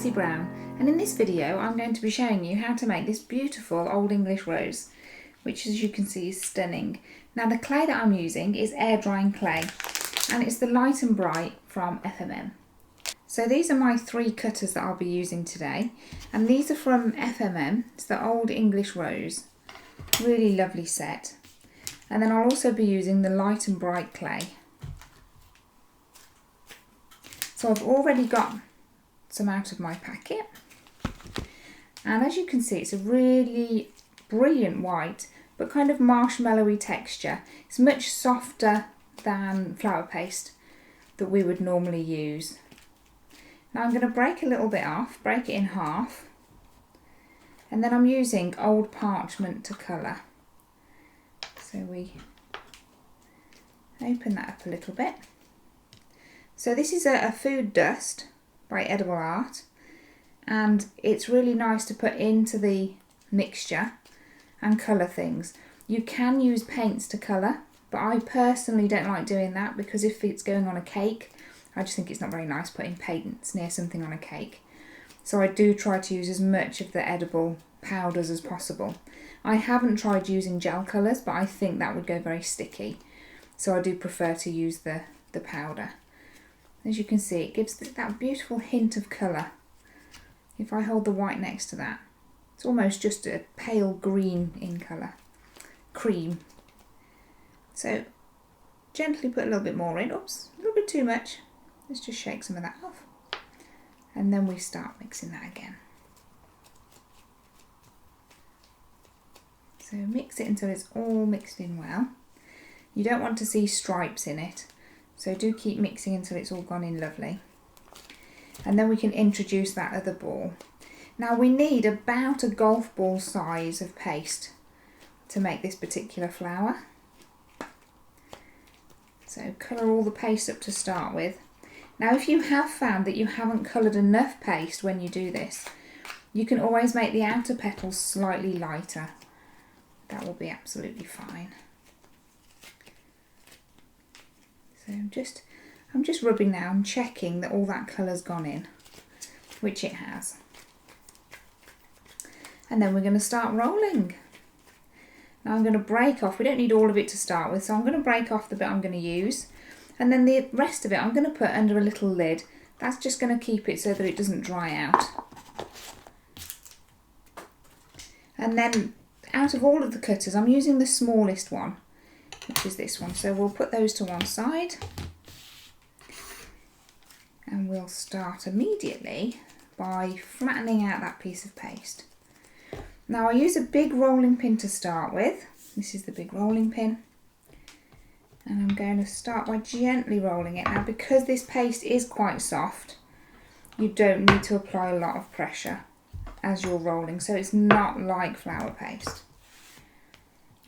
Cassie Brown, and in this video I'm going to be showing you how to make this beautiful Old English rose, which as you can see is stunning. Now the clay that I'm using is air drying clay, and it's the Light and Bright from FMM. So these are my 3 cutters that I'll be using today, and these are from FMM. It's the Old English Rose, really lovely set. And then I'll also be using the Light and Bright clay. So I've already got some out of my packet, and as you can see it's a really brilliant white but kind of marshmallowy texture. It's much softer than flower paste that we would normally use. Now I'm going to break a little bit off, break it in half, and then I'm using old parchment to colour. So we open that up a little bit. So this is a food dust by Edible Art, and it's really nice to put into the mixture and colour things. You can use paints to colour, but I personally don't like doing that because if it's going on a cake, I just think it's not very nice putting paints near something on a cake. So I do try to use as much of the edible powders as possible. I haven't tried using gel colours, but I think that would go very sticky. So I do prefer to use the powder. As you can see, it gives that beautiful hint of colour. If I hold the white next to that, it's almost just a pale green in colour. Cream. So gently put a little bit more in. Oops, a little bit too much. Let's just shake some of that off. And then we start mixing that again. So mix it until it's all mixed in well. You don't want to see stripes in it, so do keep mixing until it's all gone in lovely. And then we can introduce that other ball. Now we need about a golf ball size of paste to make this particular flower. So colour all the paste up to start with. Now if you have found that you haven't coloured enough paste when you do this, you can always make the outer petals slightly lighter. That will be absolutely fine. So I'm just rubbing now and checking that all that colour's gone in, which it has. And then we're going to start rolling. Now I'm going to break off, we don't need all of it to start with, so I'm going to break off the bit I'm going to use, and then the rest of it I'm going to put under a little lid. That's just going to keep it so that it doesn't dry out. And then out of all of the cutters I'm using the smallest one, which is this one, so we'll put those to one side and we'll start immediately by flattening out that piece of paste. Now I use a big rolling pin to start with. This is the big rolling pin, and I'm going to start by gently rolling it. Now because this paste is quite soft, you don't need to apply a lot of pressure as you're rolling, so it's not like flour paste.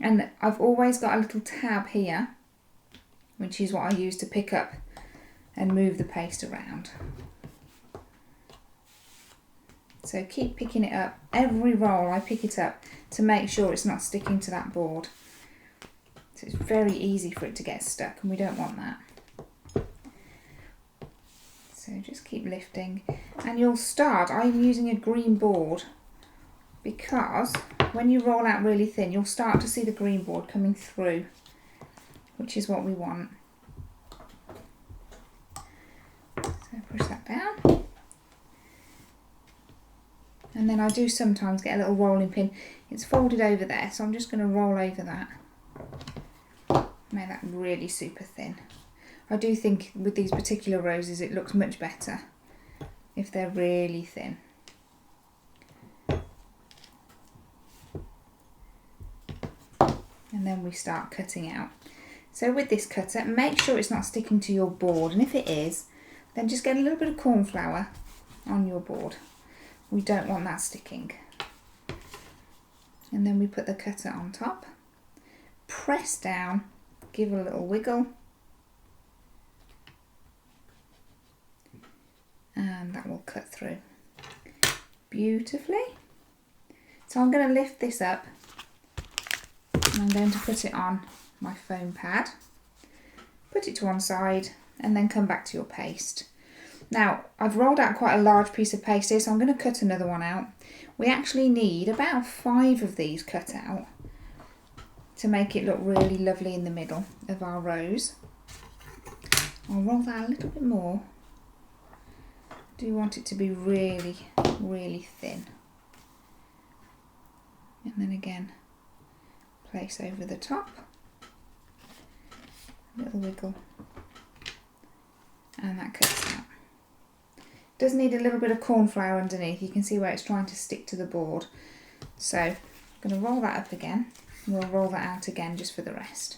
And I've always got a little tab here, which is what I use to pick up and move the paste around. So keep picking it up. Every roll I pick it up to make sure it's not sticking to that board. So it's very easy for it to get stuck, and we don't want that. So just keep lifting, and you'll start, I'm using a green board because when you roll out really thin you'll start to see the green board coming through, which is what we want. So push that down, and then I do sometimes get a little rolling pin. It's folded over there, so I'm just going to roll over that, make that really super thin. I do think with these particular roses it looks much better if they're really thin. And then we start cutting out. So with this cutter, make sure it's not sticking to your board, and if it is, then just get a little bit of corn flour on your board. We don't want that sticking. And then we put the cutter on top, press down, give a little wiggle, and that will cut through beautifully. So I'm going to lift this up and I'm going to put it on my foam pad, put it to one side, and then come back to your paste. Now, I've rolled out quite a large piece of paste here, so I'm going to cut another one out. We actually need about 5 of these cut out to make it look really lovely in the middle of our rose. I'll roll that a little bit more. I do want it to be really, really thin. And then again, place over the top. A little wiggle. And that cuts out. Does need a little bit of corn flour underneath. You can see where it's trying to stick to the board. So I'm going to roll that up again. We'll roll that out again just for the rest.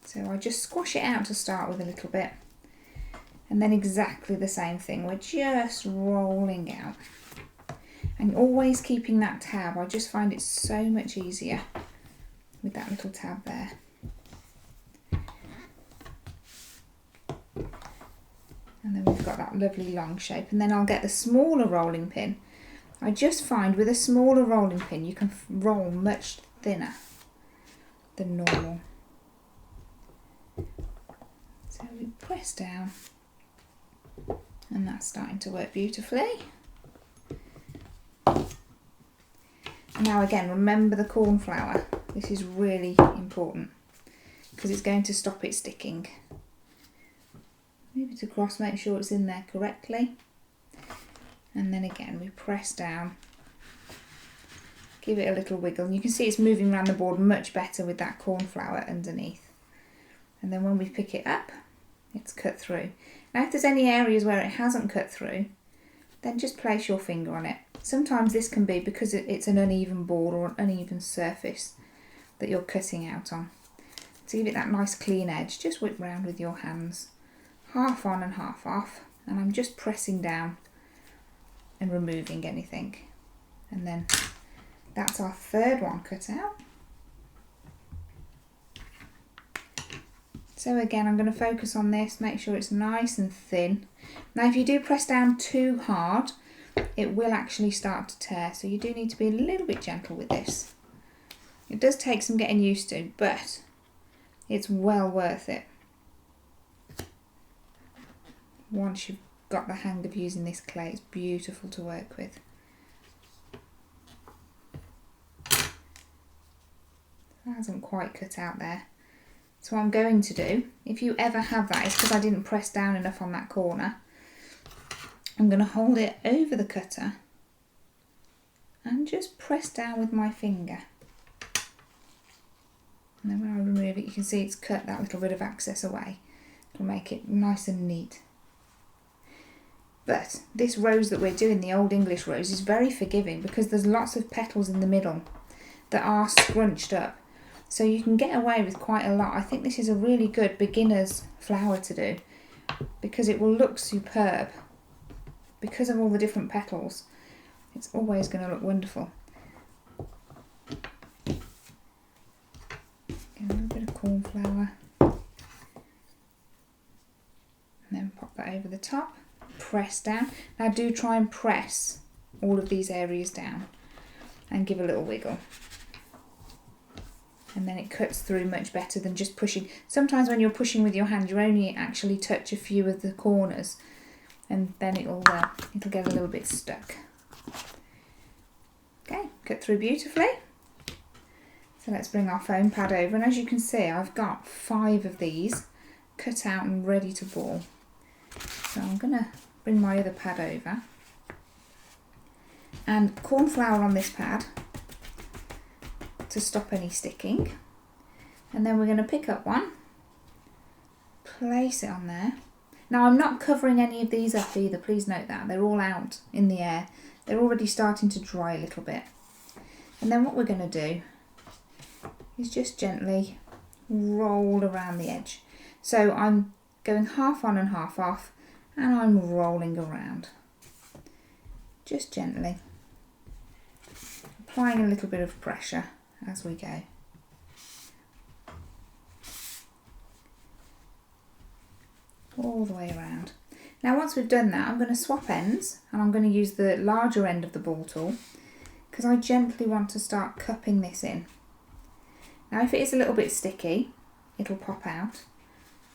So I just squash it out to start with a little bit. And then exactly the same thing. We're just rolling out. And always keeping that tab. I just find it so much easier with that little tab there. And then we've got that lovely long shape. And then I'll get the smaller rolling pin. I just find with a smaller rolling pin you can roll much thinner than normal. So we press down and that's starting to work beautifully. Now again, remember the corn flour. This is really important because it's going to stop it sticking. Move it across, make sure it's in there correctly. And then again, we press down, give it a little wiggle. You can see it's moving around the board much better with that corn flour underneath. And then when we pick it up, it's cut through. Now if there's any areas where it hasn't cut through, then just place your finger on it. Sometimes this can be because it's an uneven board or an uneven surface that you're cutting out on. To give it that nice clean edge, just whip round with your hands. Half on and half off, and I'm just pressing down and removing anything. And then that's our third one cut out. So again, I'm going to focus on this, make sure it's nice and thin. Now if you do press down too hard, it will actually start to tear, so you do need to be a little bit gentle with this. It does take some getting used to, but it's well worth it. Once you've got the hang of using this clay, it's beautiful to work with. That hasn't quite cut out there. So what I'm going to do, if you ever have that, it's because I didn't press down enough on that corner. I'm going to hold it over the cutter and just press down with my finger. And then when I remove it, you can see it's cut that little bit of excess away. It'll make it nice and neat. But this rose that we're doing, the Old English rose, is very forgiving because there's lots of petals in the middle that are scrunched up. So you can get away with quite a lot. I think this is a really good beginner's flower to do because it will look superb. Because of all the different petals, it's always going to look wonderful. Get a little bit of corn flour. And then pop that over the top. Press down. Now do try and press all of these areas down and give a little wiggle. And then it cuts through much better than just pushing. Sometimes when you're pushing with your hand, you only actually touch a few of the corners and then it'll get a little bit stuck. Okay, cut through beautifully. So let's bring our foam pad over, and as you can see, I've got 5 of these cut out and ready to ball. So I'm going to bring my other pad over and corn flour on this pad to stop any sticking. And then we're going to pick up one, place it on there. Now I'm not covering any of these up either, please note that. They're all out in the air. They're already starting to dry a little bit. And then what we're going to do is just gently roll around the edge. So I'm going half on and half off, and I'm rolling around. Just gently. Applying a little bit of pressure as we go. All the way around. Now once we've done that, I'm going to swap ends, and I'm going to use the larger end of the ball tool because I gently want to start cupping this in. Now if it is a little bit sticky, it'll pop out.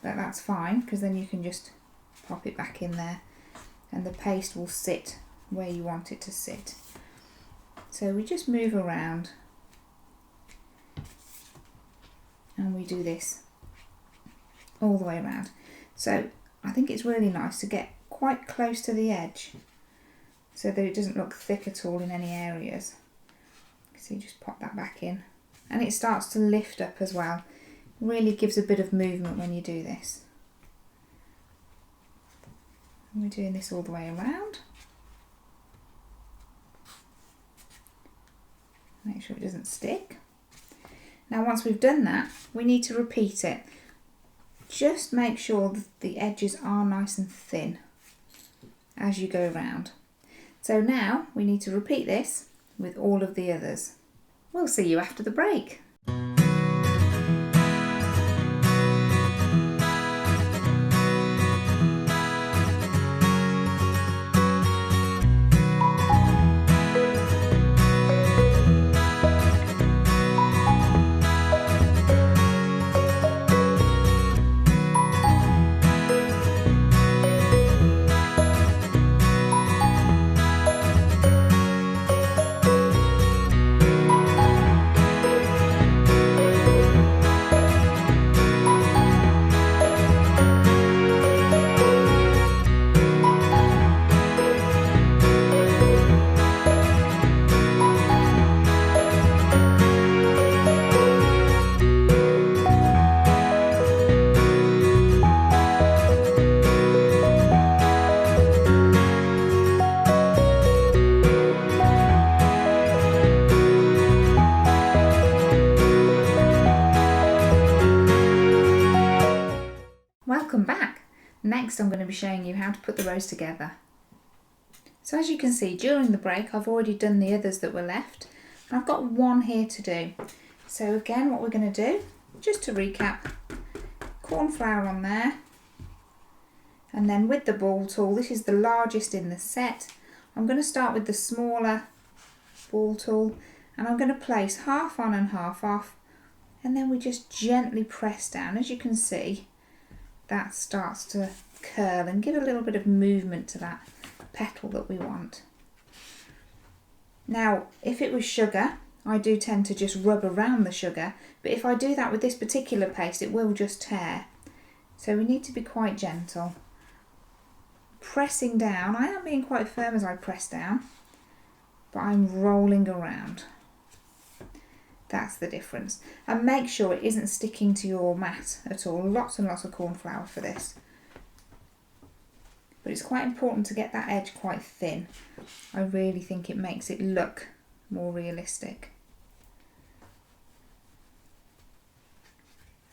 but that's fine because then you can just pop it back in there and the paste will sit where you want it to sit. So we just move around and we do this all the way around. So I think it's really nice to get quite close to the edge so that it doesn't look thick at all in any areas. So you just pop that back in and it starts to lift up as well. Really gives a bit of movement when you do this. And we're doing this all the way around. Make sure it doesn't stick. Now once we've done that, we need to repeat it. Just make sure that the edges are nice and thin as you go around. So now we need to repeat this with all of the others. We'll see you after the break. Welcome back. Next I'm going to be showing you how to put the rose together. So as you can see, during the break I've already done the others that were left and I've got one here to do. So again, what we're going to do, just to recap, cornflower on there, and then with the ball tool, this is the largest in the set. I'm going to start with the smaller ball tool and I'm going to place half on and half off, and then we just gently press down. As you can see, that starts to curl and give a little bit of movement to that petal that we want. Now, if it was sugar, I do tend to just rub around the sugar, but if I do that with this particular paste, it will just tear. So we need to be quite gentle. Pressing down, I am being quite firm as I press down, but I'm rolling around. That's the difference. And make sure it isn't sticking to your mat at all. Lots and lots of cornflour for this. But it's quite important to get that edge quite thin. I really think it makes it look more realistic.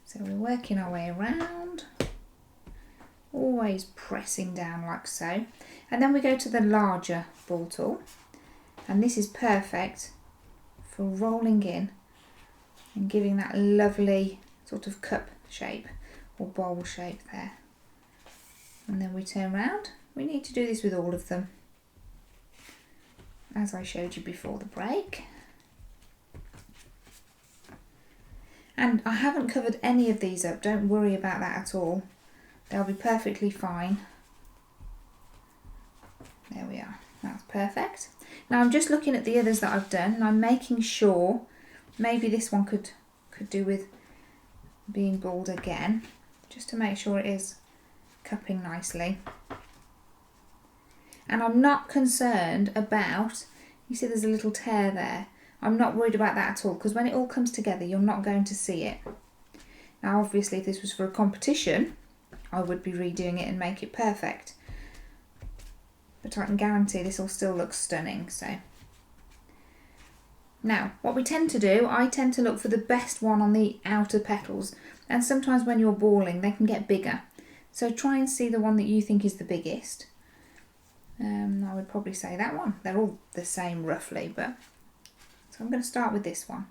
So we're working our way around, always pressing down like so. And then we go to the larger ball tool, and this is perfect for rolling in and giving that lovely sort of cup shape or bowl shape there. And then we turn around. We need to do this with all of them, as I showed you before the break. And I haven't covered any of these up, don't worry about that at all. They'll be perfectly fine. There we are, that's perfect. Now I'm just looking at the others that I've done and I'm making sure, maybe this one could do with being balled again, just to make sure it is cupping nicely. And I'm not concerned about, you see there's a little tear there, I'm not worried about that at all, because when it all comes together you're not going to see it. Now obviously if this was for a competition, I would be redoing it and make it perfect, but I can guarantee this will still look stunning. So now what we tend to do, I tend to look for the best one on the outer petals, and sometimes when you're balling they can get bigger, so try and see the one that you think is the biggest. I would probably say that one. They're all the same roughly, but so I'm going to start with this one.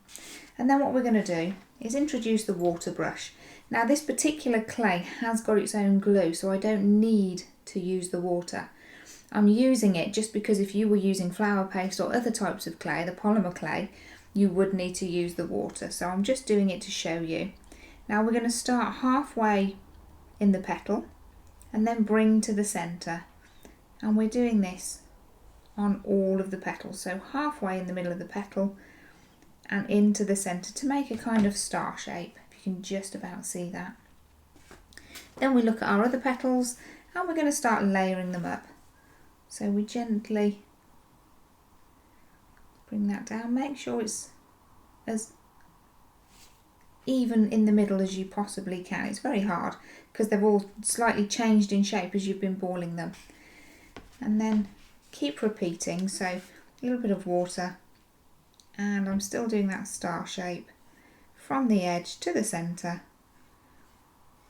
And then what we're going to do is introduce the water brush. Now this particular clay has got its own glue, so I don't need to use the water. I'm using it just because if you were using flour paste or other types of clay, the polymer clay, you would need to use the water. So I'm just doing it to show you. Now we're going to start halfway in the petal and then bring to the centre. And we're doing this on all of the petals, so halfway in the middle of the petal and into the centre to make a kind of star shape, if you can just about see that. Then we look at our other petals and we're going to start layering them up. So we gently bring that down, make sure it's as even in the middle as you possibly can. It's very hard because they've all slightly changed in shape as you've been balling them. And then keep repeating, so a little bit of water, and I'm still doing that star shape from the edge to the centre,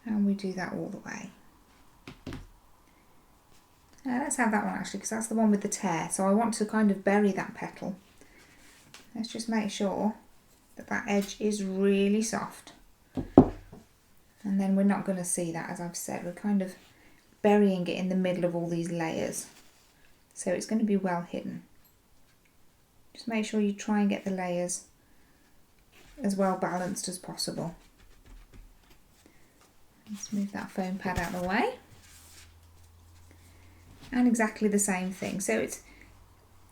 and we do that all the way. Now let's have that one actually, because that's the one with the tear, so I want to kind of bury that petal. Let's just make sure that that edge is really soft, and then we're not going to see that, as I've said, we're kind of burying it in the middle of all these layers, so it's going to be well hidden. Just make sure you try and get the layers as well balanced as possible. Let's move that foam pad out of the way. And exactly the same thing. So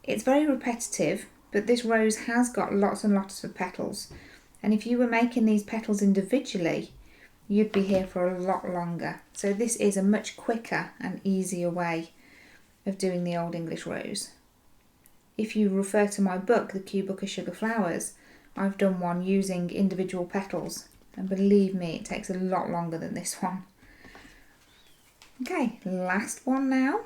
it's very repetitive, but this rose has got lots and lots of petals. And if you were making these petals individually, you'd be here for a lot longer. So this is a much quicker and easier way of doing the Old English rose. If you refer to my book, The Cue Book of Sugar Flowers, I've done one using individual petals, and believe me, it takes a lot longer than this one. Okay, last one now.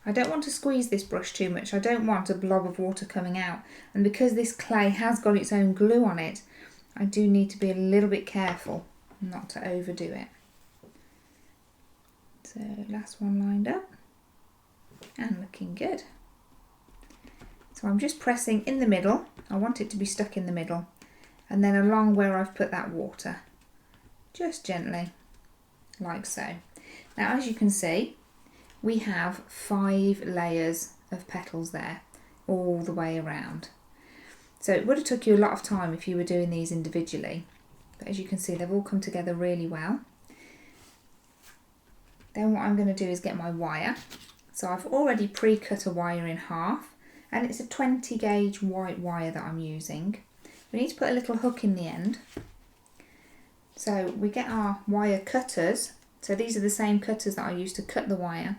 I don't want to squeeze this brush too much. I don't want a blob of water coming out, and because this clay has got its own glue on it, I do need to be a little bit careful not to overdo it. So last one lined up and looking good. So I'm just pressing in the middle. I want it to be stuck in the middle, and then along where I've put that water, just gently like so. Now as you can see, we have 5 layers of petals there all the way around. So it would have took you a lot of time if you were doing these individually, but as you can see, they've all come together really well. Then what I'm going to do is get my wire. So I've already pre-cut a wire in half, and it's a 20 gauge white wire that I'm using. We need to put a little hook in the end. So we get our wire cutters. So these are the same cutters that I used to cut the wire.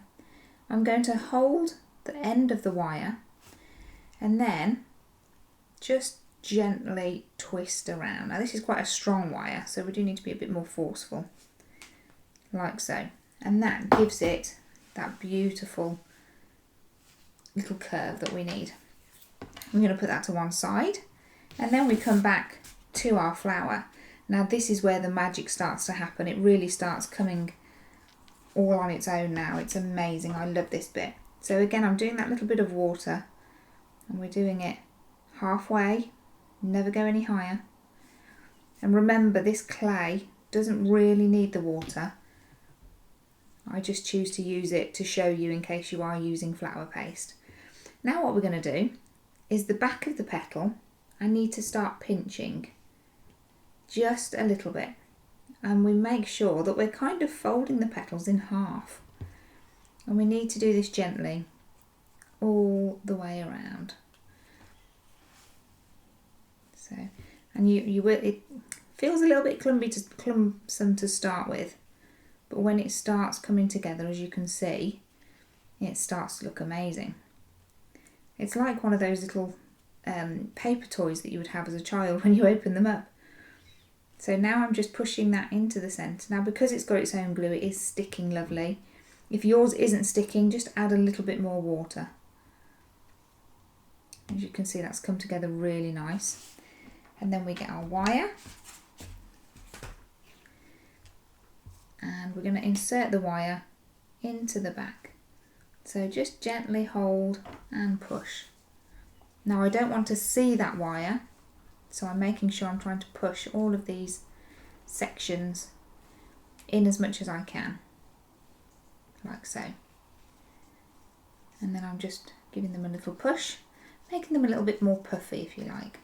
I'm going to hold the end of the wire and then just gently twist around. Now this is quite a strong wire, so we do need to be a bit more forceful, like so. And that gives it that beautiful little curve that we need. I'm going to put that to one side, and then we come back to our flower. Now this is where the magic starts to happen. It really starts coming all on its own now. It's amazing. I love this bit. So again, I'm doing that little bit of water, and we're doing it halfway, never go any higher. And remember, this clay doesn't really need the water. I just choose to use it to show you in case you are using flower paste. Now what we're going to do is the back of the petal, I need to start pinching just a little bit, and we make sure that we're kind of folding the petals in half, and we need to do this gently all the way around. So, and you will, it feels a little bit clumsome to start with, but when it starts coming together, as you can see, it starts to look amazing. It's like one of those little paper toys that you would have as a child when you open them up. So now I'm just pushing that into the centre. Now because it's got its own glue, it is sticking lovely. If yours isn't sticking, just add a little bit more water. As you can see, that's come together really nice. And then we get our wire. And we're going to insert the wire into the back. So just gently hold and push. Now I don't want to see that wire, so I'm making sure I'm trying to push all of these sections in as much as I can, like so. And then I'm just giving them a little push, making them a little bit more puffy if you like.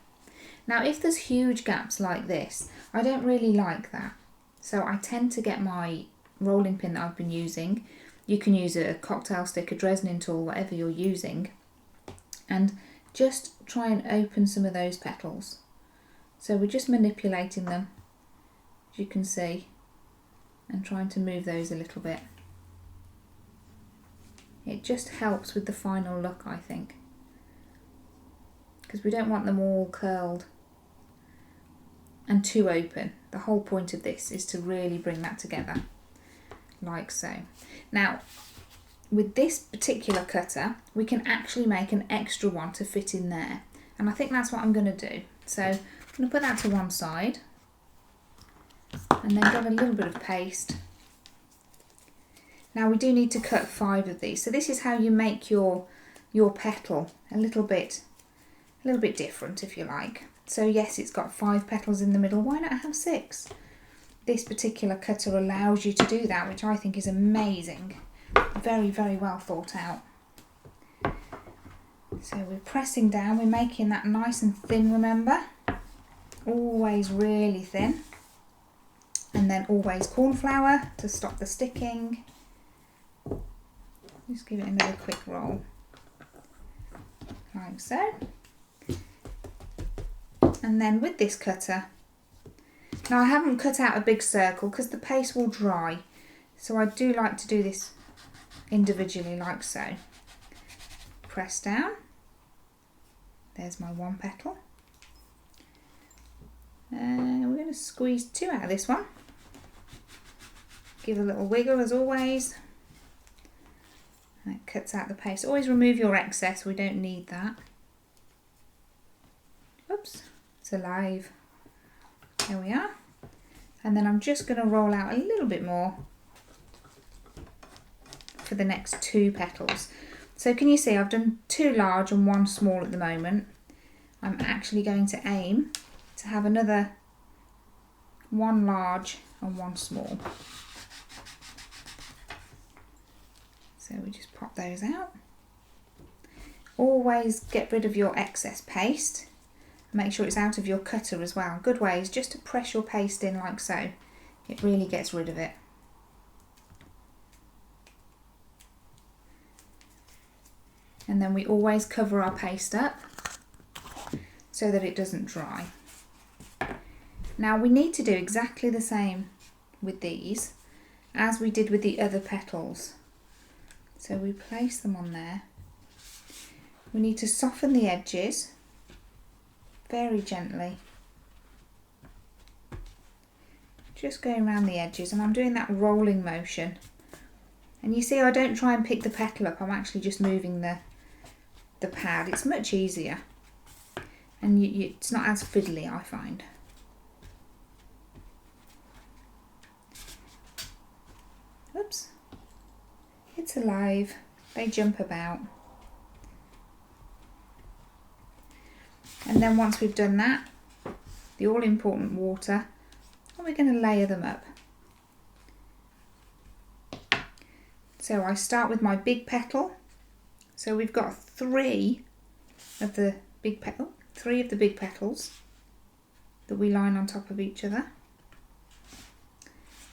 Now if there's huge gaps like this, I don't really like that. So I tend to get my rolling pin that I've been using. You can use a cocktail stick, a Dresden tool, whatever you're using, and just try and open some of those petals. So we're just manipulating them, as you can see, and trying to move those a little bit. It just helps with the final look, I think, because we don't want them all curled and too open. The whole point of this is to really bring that together, like so. Now, with this particular cutter, we can actually make an extra one to fit in there, and I think that's what I'm going to do. So I'm going to put that to one side, and then get a little bit of paste. Now we do need to cut 5 of these, so this is how you make your petal a little bit different, if you like. So yes, it's got 5 petals in the middle. Why not have 6? This particular cutter allows you to do that, which I think is amazing. Very, very well thought out. So we're pressing down, we're making that nice and thin, remember? Always really thin. And then always corn flour to stop the sticking. Just give it another quick roll, like so. And then with this cutter, now I haven't cut out a big circle because the paste will dry, so I do like to do this individually, like so. Press down. There's my one petal. And we're going to squeeze 2 out of this one. Give a little wiggle as always. That cuts out the paste. Always remove your excess, we don't need that. Oops, it's alive. There we are. And then I'm just going to roll out a little bit more for the next 2 petals. So can you see I've done 2 large and 1 small at the moment. I'm actually going to aim to have another 1 large and 1 small. So we just pop those out. Always get rid of your excess paste. Make sure it's out of your cutter as well. Good way is just to press your paste in like so. It really gets rid of it. And then we always cover our paste up so that it doesn't dry. Now we need to do exactly the same with these as we did with the other petals. So we place them on there. We need to soften the edges very gently. Just going around the edges, and I'm doing that rolling motion. And you see I don't try and pick the petal up, I'm actually just moving the pad. It's much easier. And it's not as fiddly, I find. Oops. It's alive. They jump about. And then once we've done that, the all-important water, and we're going to layer them up. So I start with my big petal. So we've got 3 of the big petals that we line on top of each other,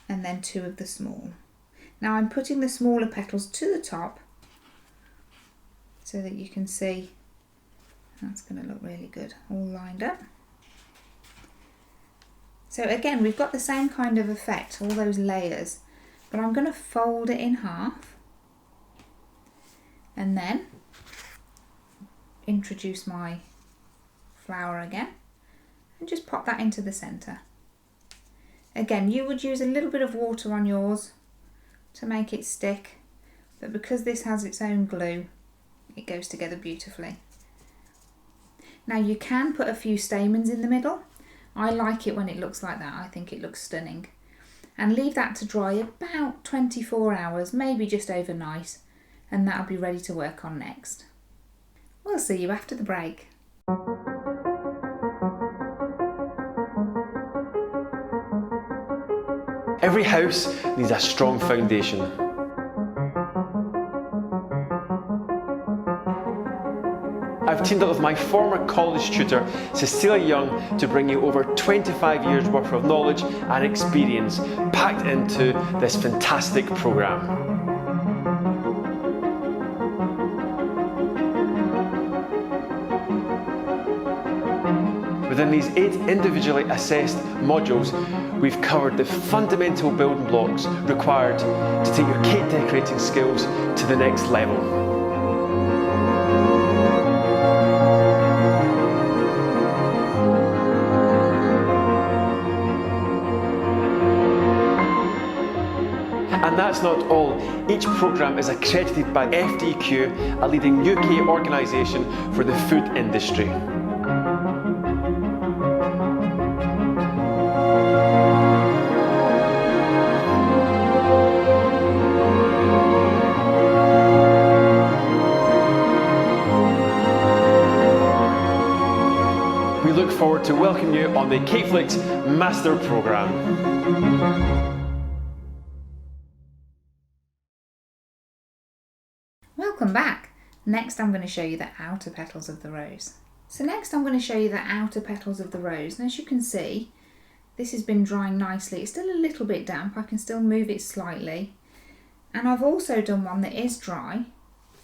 and then 2 of the small. Now I'm putting the smaller petals to the top so that you can see that's going to look really good, all lined up. So again, we've got the same kind of effect, all those layers, but I'm going to fold it in half and then introduce my flower again and just pop that into the centre. Again, you would use a little bit of water on yours to make it stick, but because this has its own glue, it goes together beautifully. Now you can put a few stamens in the middle. I like it when it looks like that. I think it looks stunning. And leave that to dry about 24 hours, maybe just overnight, and that'll be ready to work on next. We'll see you after the break. Every house needs a strong foundation. I've teamed up with my former college tutor, Cecilia Young, to bring you over 25 years worth of knowledge and experience packed into this fantastic programme. Within these 8 individually assessed modules, we've covered the fundamental building blocks required to take your cake decorating skills to the next level. And that's not all. Each programme is accredited by FDQ, a leading UK organisation for the food industry. We look forward to welcoming you on the CakeFlix Master Programme. Welcome back. Next I'm going to show you the outer petals of the rose. So next I'm going to show you the outer petals of the rose, and as you can see this has been drying nicely. It's still a little bit damp, I can still move it slightly, and I've also done one that is dry,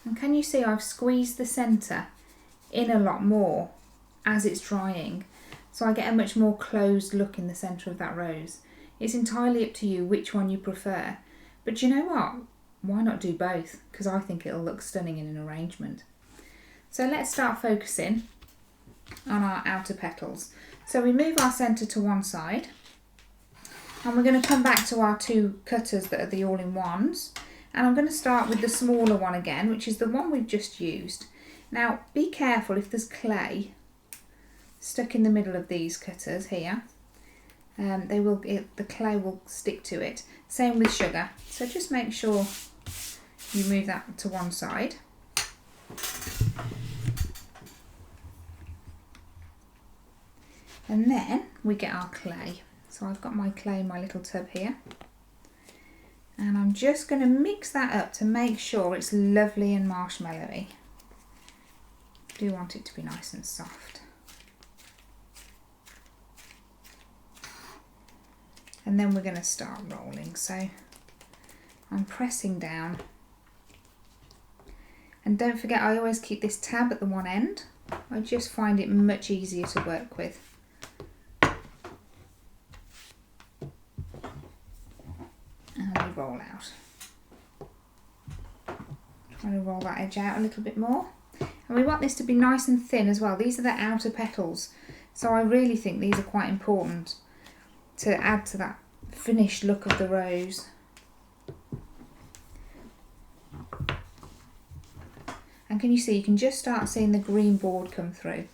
and can you see I've squeezed the centre in a lot more as it's drying, so I get a much more closed look in the centre of that rose. It's entirely up to you which one you prefer, but you know what? Why not do both? Because I think it'll look stunning in an arrangement. So let's start focusing on our outer petals. So we move our centre to one side, and we're going to come back to our 2 cutters that are the all-in-ones, and I'm going to start with the smaller one again, which is the one we've just used. Now be careful if there's clay stuck in the middle of these cutters here. The clay will stick to it. Same with sugar. So just make sure you move that to one side. And then we get our clay. So I've got my clay in my little tub here. And I'm just going to mix that up to make sure it's lovely and marshmallowy. I do want it to be nice and soft. And then we're going to start rolling. So I'm pressing down. And don't forget, I always keep this tab at the one end. I just find it much easier to work with. And we roll out. Trying to roll that edge out a little bit more. And we want this to be nice and thin as well. These are the outer petals. So I really think these are quite important to add to that finished look of the rose. And can you see, you can just start seeing the green board come through,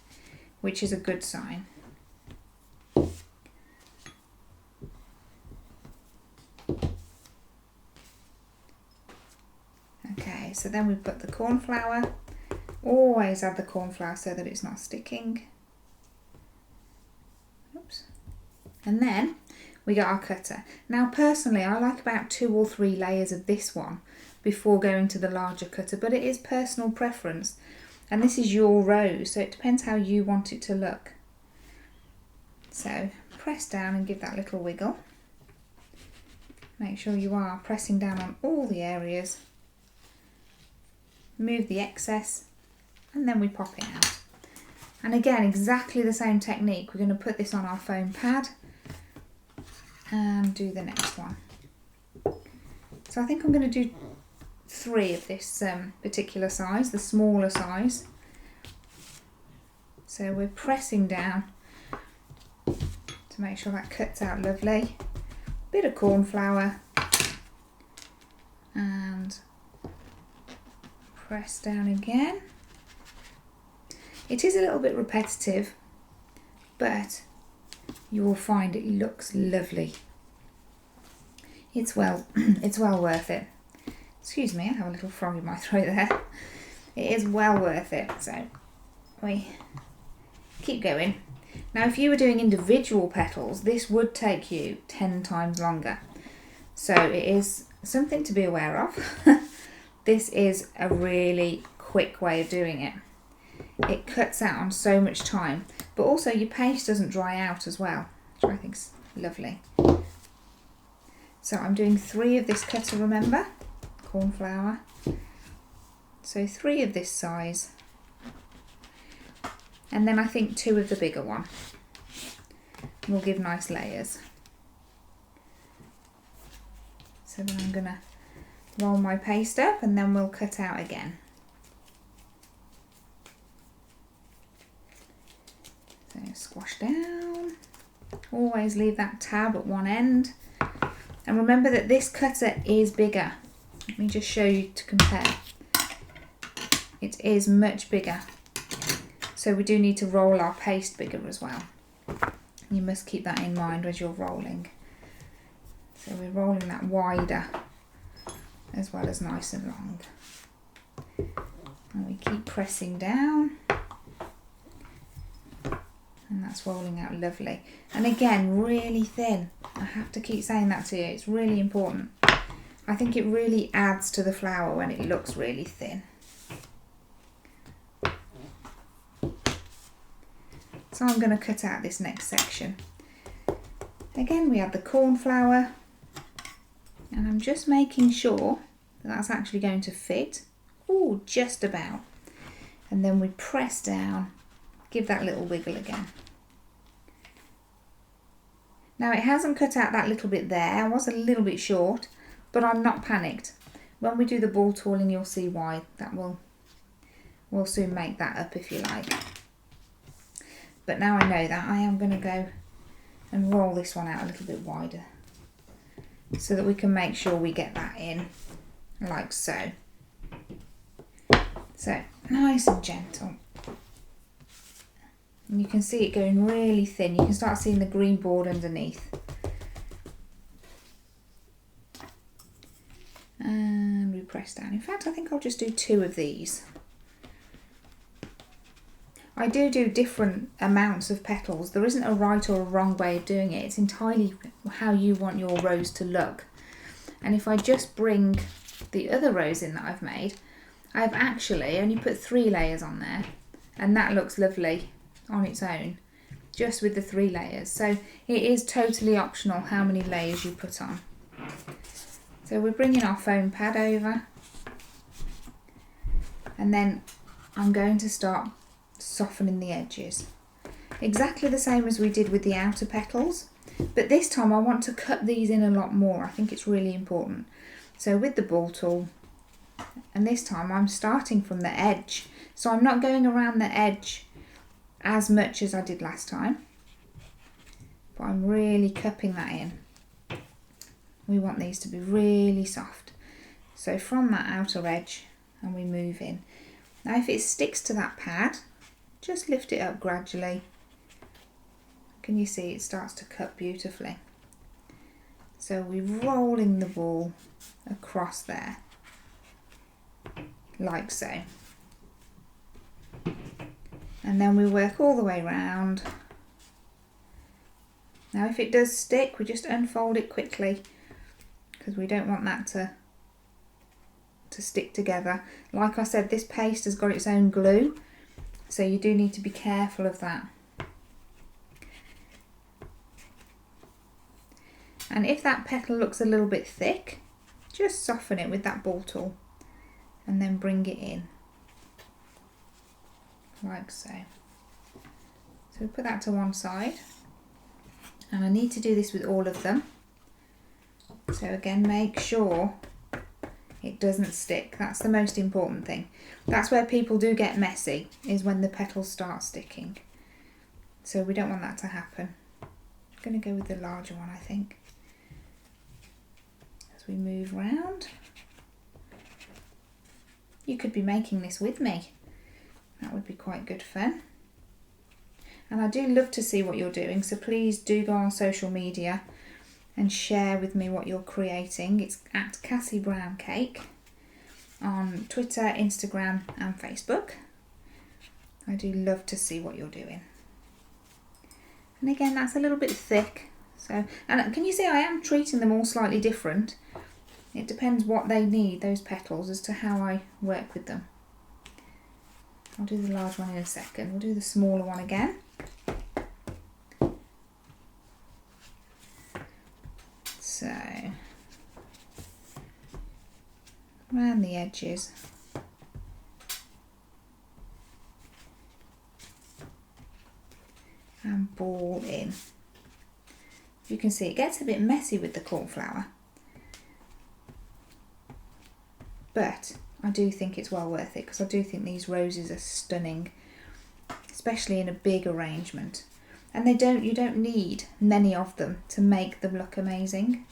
which is a good sign. Okay, so then we've put the corn flour. Always add the corn flour so that it's not sticking. Oops. And then we got our cutter. Now personally I like about 2 or 3 layers of this one before going to the larger cutter, but it is personal preference, and this is your rose, so it depends how you want it to look. So press down and give that little wiggle. Make sure you are pressing down on all the areas. Move the excess, and then we pop it out. And again, exactly the same technique. We're going to put this on our foam pad and do the next one. So I think I'm going to do 3 of this particular size, the smaller size. So we're pressing down to make sure that cuts out lovely. Bit of corn flour and press down again. It is a little bit repetitive, but you will find it looks lovely. It's well worth it. Excuse me, I have a little frog in my throat there. It is well worth it. So we keep going. Now if you were doing individual petals, this would take you 10 times longer. So it is something to be aware of. This is a really quick way of doing it. it cuts out on so much time, but also your paste doesn't dry out as well, which I think's lovely. So I'm doing 3 of this cutter, remember, cornflower. So 3 of this size, and then I think 2 of the bigger one will give nice layers. So then I'm gonna roll my paste up and then we'll cut out again. So squash down, always leave that tab at one end. And remember that this cutter is bigger. Let me just show you to compare. It is much bigger. So we do need to roll our paste bigger as well. You must keep that in mind as you're rolling. So we're rolling that wider as well as nice and long. And we keep pressing down. And that's rolling out lovely. And again, really thin. I have to keep saying that to you, it's really important. I think it really adds to the flower when it looks really thin. So I'm going to cut out this next section. Again, we have the cornflower, and I'm just making sure that that's actually going to fit. Oh, just about. And then we press down, give that little wiggle again. Now it hasn't cut out that little bit there, I was a little bit short, but I'm not panicked. When we do the ball tooling, you'll see why. That we'll soon make that up if you like. But now I know that, I am going to go and roll this one out a little bit wider so that we can make sure we get that in like so. So nice and gentle. And you can see it going really thin. You can start seeing the green board underneath. And we press down. In fact, I think I'll just do 2 of these. I do different amounts of petals. There isn't a right or a wrong way of doing it. It's entirely how you want your rose to look. And if I just bring the other rose in that I've made, I've actually only put 3 layers on there, and that looks lovely on its own, just with the 3 layers. So it is totally optional how many layers you put on. So we're bringing our foam pad over, and then I'm going to start softening the edges. Exactly the same as we did with the outer petals, but this time I want to cut these in a lot more. I think it's really important. So with the ball tool, and this time I'm starting from the edge. So I'm not going around the edge as much as I did last time, but I'm really cupping that in. We want these to be really soft. So from that outer edge, and we move in. Now if it sticks to that pad, just lift it up gradually. Can you see it starts to cut beautifully? So we're rolling the ball across there, like so. And then we work all the way around. Now if it does stick, we just unfold it quickly, because we don't want that to stick together. Like I said, this paste has got its own glue, so you do need to be careful of that. And if that petal looks a little bit thick, just soften it with that ball tool and then bring it in, like so. So we put that to one side, and I need to do this with all of them. So again, make sure it doesn't stick. That's the most important thing. That's where people do get messy, is when the petals start sticking. So we don't want that to happen. I'm going to go with the larger one, I think. As we move round. You could be making this with me. That would be quite good fun. And I do love to see what you're doing, so please do go on social media and share with me what you're creating. It's at Cassie Brown Cake on Twitter, Instagram and Facebook. I do love to see what you're doing. And again, that's a little bit thick. So, and can you see I am treating them all slightly different? It depends what they need, those petals, as to how I work with them. I'll do the large one in a second. We'll do the smaller one again. So, around the edges. And ball in. You can see it gets a bit messy with the cornflower, but I do think it's well worth it because I do think these roses are stunning, especially in a big arrangement. And you don't need many of them to make them look amazing.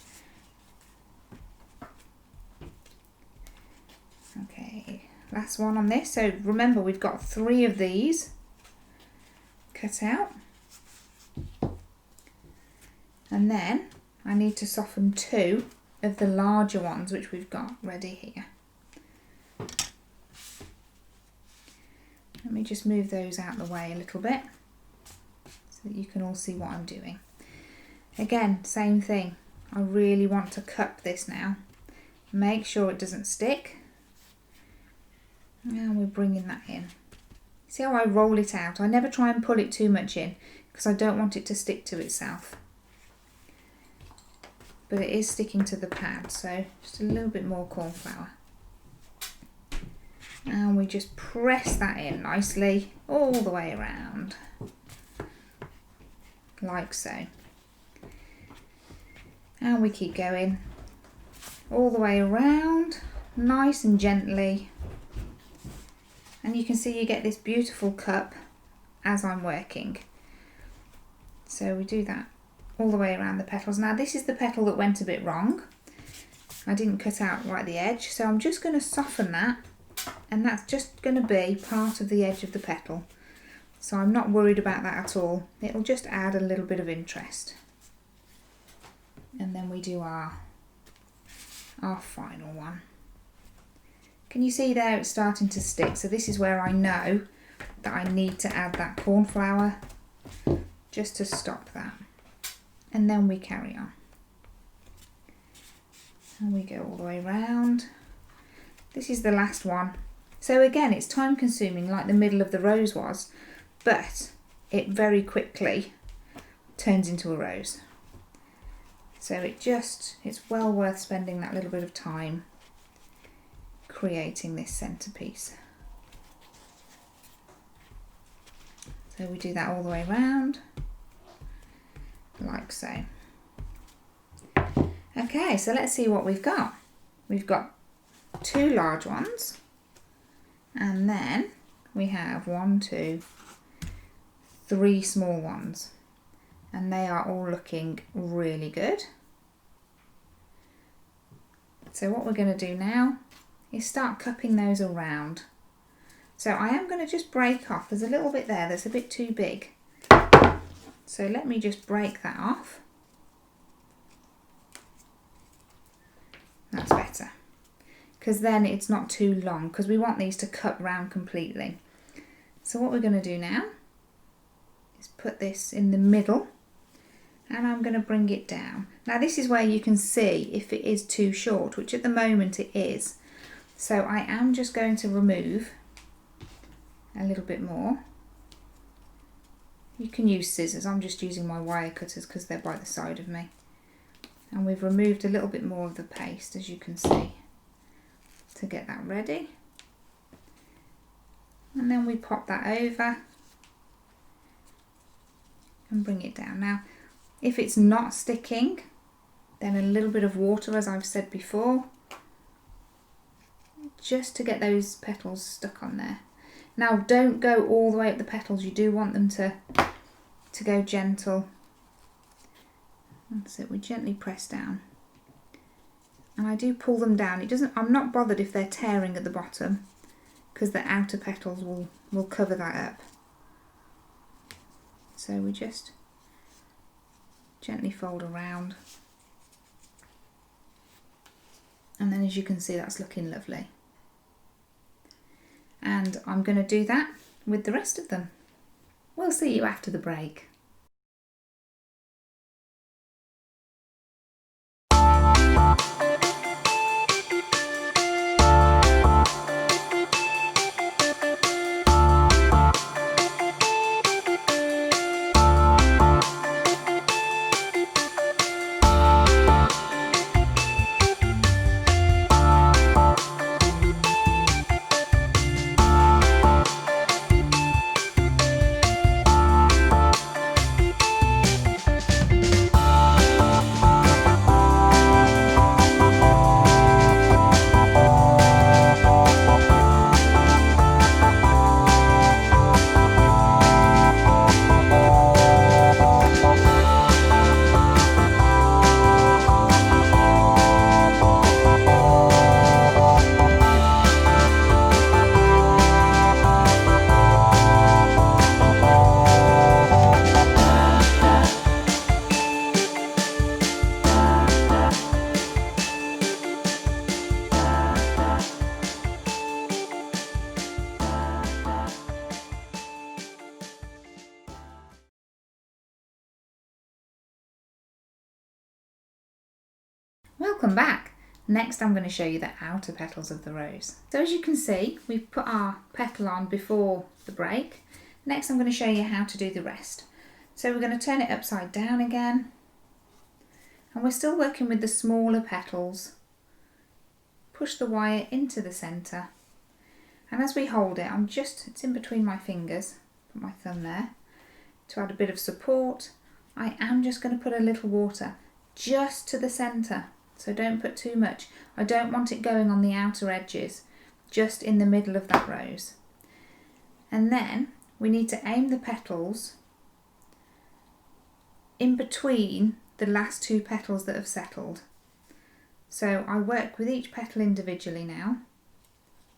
Okay, last one on this. So remember, we've got 3 of these cut out. And then I need to soften 2 of the larger ones, which we've got ready here. Let me just move those out of the way a little bit so that you can all see what I'm doing. Again, same thing. I really want to cup this now. Make sure it doesn't stick. And we're bringing that in. See how I roll it out? I never try and pull it too much in because I don't want it to stick to itself. But it is sticking to the pad, so just a little bit more cornflour. And we just press that in nicely all the way around, like so. And we keep going all the way around, nice and gently. And you can see you get this beautiful cup as I'm working. So we do that all the way around the petals. Now this is the petal that went a bit wrong. I didn't cut out right at the edge, so I'm just going to soften that, and that's just going to be part of the edge of the petal. So I'm not worried about that at all. It'll just add a little bit of interest. And then we do our final one. Can you see there it's starting to stick? So this is where I know that I need to add that cornflower just to stop that. And then we carry on. And we go all the way around. This is the last one. So again, it's time consuming like the middle of the rose was, but it very quickly turns into a rose. So it's well worth spending that little bit of time creating this centerpiece. So we do that all the way around, like so. Okay, so let's see what we've got. We've got 2 large ones, and then we have 1, 2, 3 small ones, and they are all looking really good. So what we're going to do now is start cupping those around. So I am going to just break off. There's a little bit there that's a bit too big. So let me just break that off. That's better, because then it's not too long, because we want these to cup round completely. So what we're going to do now is put this in the middle, and I'm going to bring it down. Now this is where you can see if it is too short, which at the moment it is. So I am just going to remove a little bit more. You can use scissors, I'm just using my wire cutters because they're by the side of me. And we've removed a little bit more of the paste, as you can see, to get that ready. And then we pop that over and bring it down. Now, if it's not sticking, then a little bit of water, as I've said before, just to get those petals stuck on there. Now, don't go all the way up the petals. You do want them to go gentle. That's it, we gently press down. And I do pull them down. I'm not bothered if they're tearing at the bottom, because the outer petals will cover that up. So we just gently fold around. And then, as you can see, that's looking lovely. And I'm going to do that with the rest of them. We'll see you after the break. Welcome back. Next I'm going to show you the outer petals of the rose. So as you can see, we've put our petal on before the break. Next I'm going to show you how to do the rest. So we're going to turn it upside down again. And we're still working with the smaller petals. Push the wire into the centre. And as we hold it, it's in between my fingers, put my thumb there, to add a bit of support. I am just going to put a little water just to the centre. So don't put too much. I don't want it going on the outer edges, just in the middle of that rose. And then we need to aim the petals in between the last two petals that have settled. So I work with each petal individually now,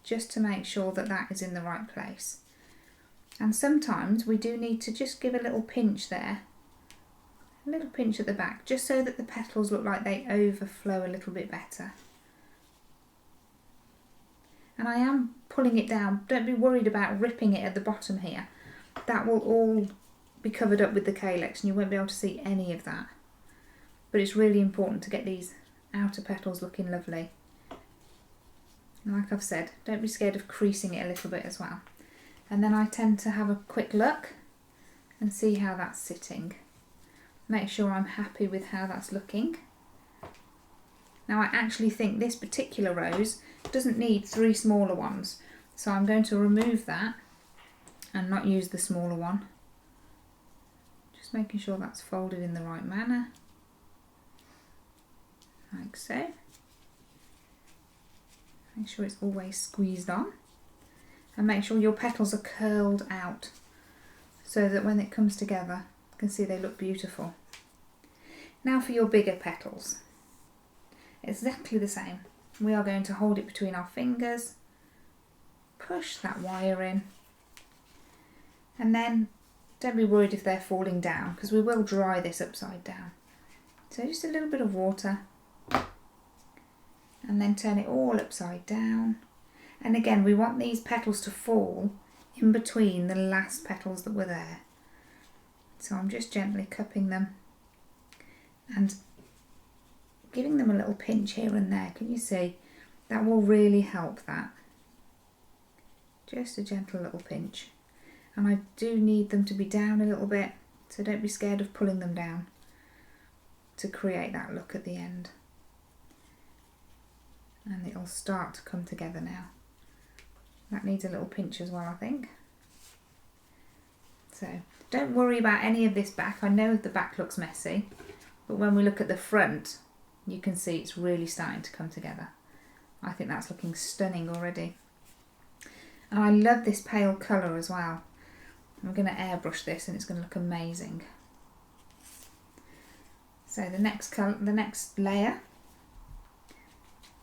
just to make sure that that is in the right place. And sometimes we do need to just give a little pinch there, a little pinch at the back, just so that the petals look like they overflow a little bit better. And I am pulling it down. Don't be worried about ripping it at the bottom here. That will all be covered up with the Calyx and you won't be able to see any of that. But it's really important to get these outer petals looking lovely. And like I've said, don't be scared of creasing it a little bit as well. And then I tend to have a quick look and see how that's sitting. Make sure I'm happy with how that's looking. Now I actually think this particular rose doesn't need 3 smaller ones, so I'm going to remove that and not use the smaller one. Just making sure that's folded in the right manner, like so. Make sure it's always squeezed on, and make sure your petals are curled out so that when it comes together you can see they look beautiful. Now for your bigger petals, exactly the same. We are going to hold it between our fingers, push that wire in, and then don't be worried if they're falling down because we will dry this upside down. So just a little bit of water and then turn it all upside down. And again, we want these petals to fall in between the last petals that were there. So I'm just gently cupping them and giving them a little pinch here and there. Can you see? That will really help that. Just a gentle little pinch. And I do need them to be down a little bit, so don't be scared of pulling them down to create that look at the end. And it'll start to come together now. That needs a little pinch as well, I think. So don't worry about any of this back. I know the back looks messy, but when we look at the front, you can see it's really starting to come together. I think that's looking stunning already. And I love this pale colour as well. I'm going to airbrush this and it's going to look amazing. So the next layer,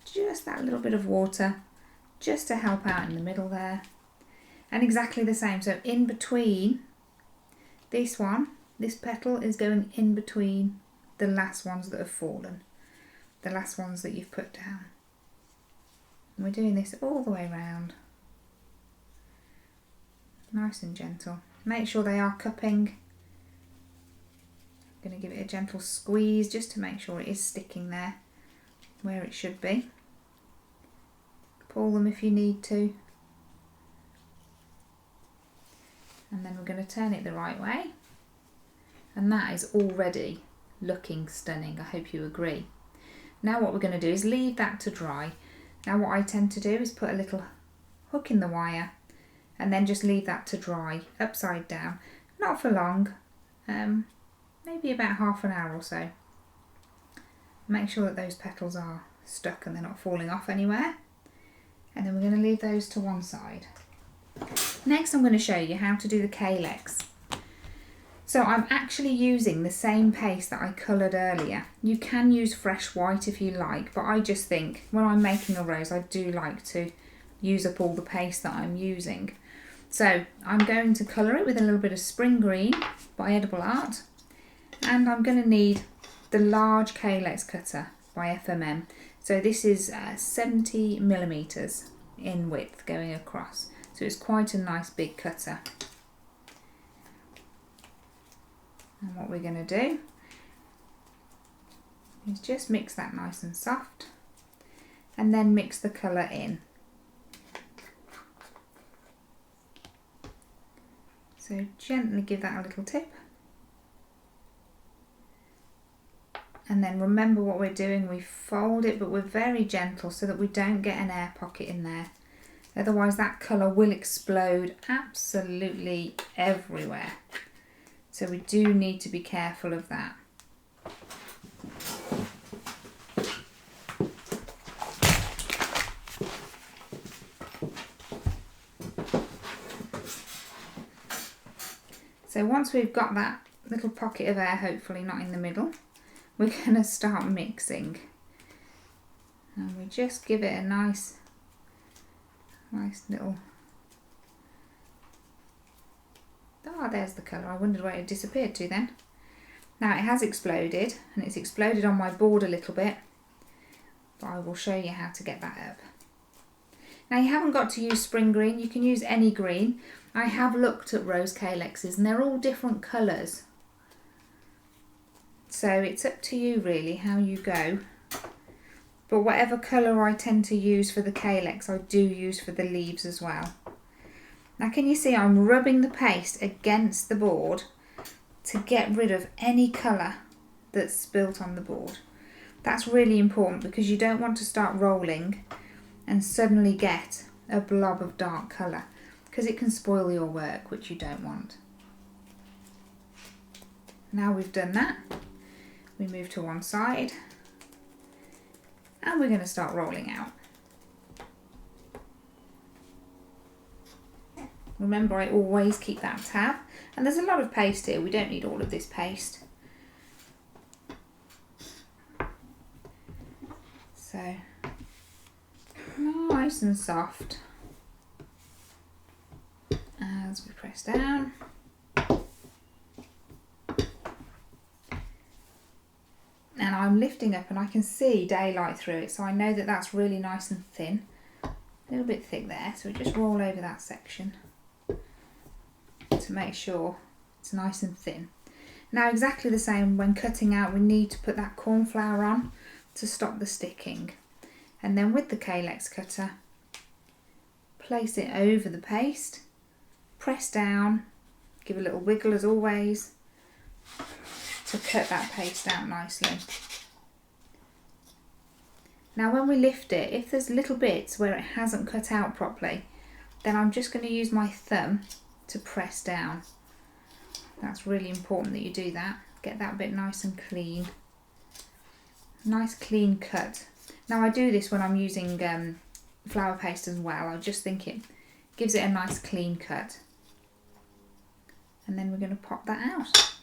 just that little bit of water, just to help out in the middle there. And exactly the same, so in between this petal is going in between the last ones that have fallen, the last ones that you've put down. And we're doing this all the way around, nice and gentle. Make sure they are cupping. I'm going to give it a gentle squeeze just to make sure it is sticking there where it should be. Pull them if you need to. And then we're going to turn it the right way. And that is already looking stunning. I hope you agree. Now what we're going to do is leave that to dry. Now what I tend to do is put a little hook in the wire and then just leave that to dry upside down. Not for long, maybe about half an hour or so. Make sure that those petals are stuck and they're not falling off anywhere. And then we're going to leave those to one side. Next I'm going to show you how to do the Calyx. So I'm actually using the same paste that I coloured earlier. You can use fresh white if you like, but I just think when I'm making a rose I do like to use up all the paste that I'm using. So I'm going to colour it with a little bit of spring green by Edible Art, and I'm going to need the large Calyx cutter by FMM. So this is 70mm in width going across, so it's quite a nice big cutter. And what we're going to do, You just mix that nice and soft and then mix the colour in. So gently give that a little tip. And then remember what we're doing, we fold it, but we're very gentle so that we don't get an air pocket in there. Otherwise that colour will explode absolutely everywhere. So we do need to be careful of that. So once we've got that little pocket of air, hopefully not in the middle, we're going to start mixing. And we just give it a nice little... Ah, there's the colour. I wondered where it disappeared to then. Now it has exploded, and it's exploded on my board a little bit, but I will show you how to get that up. Now you haven't got to use spring green, you can use any green. I have looked at rose calyxes and they're all different colours. So it's up to you really how you go. But whatever colour I tend to use for the calyx, I do use for the leaves as well. Now can you see I'm rubbing the paste against the board to get rid of any colour that's spilt on the board. That's really important because you don't want to start rolling and suddenly get a blob of dark colour, because it can spoil your work, which you don't want. Now we've done that, we move to one side and we're going to start rolling out. Remember, I always keep that tab, and there's a lot of paste here, we don't need all of this paste. So nice and soft as we press down. And I'm lifting up and I can see daylight through it, so I know that that's really nice and thin. A little bit thick there, so we just roll over that section to make sure it's nice and thin. Now exactly the same when cutting out, we need to put that corn flour on to stop the sticking. And then with the Calyx cutter, place it over the paste, press down, give a little wiggle as always to cut that paste out nicely. Now when we lift it, if there's little bits where it hasn't cut out properly, then I'm just going to use my thumb to press down. That's really important that you do that. Get that bit nice and clean. Nice clean cut. Now I do this when I'm using flour paste as well. I just think it gives it a nice clean cut. And then we're going to pop that out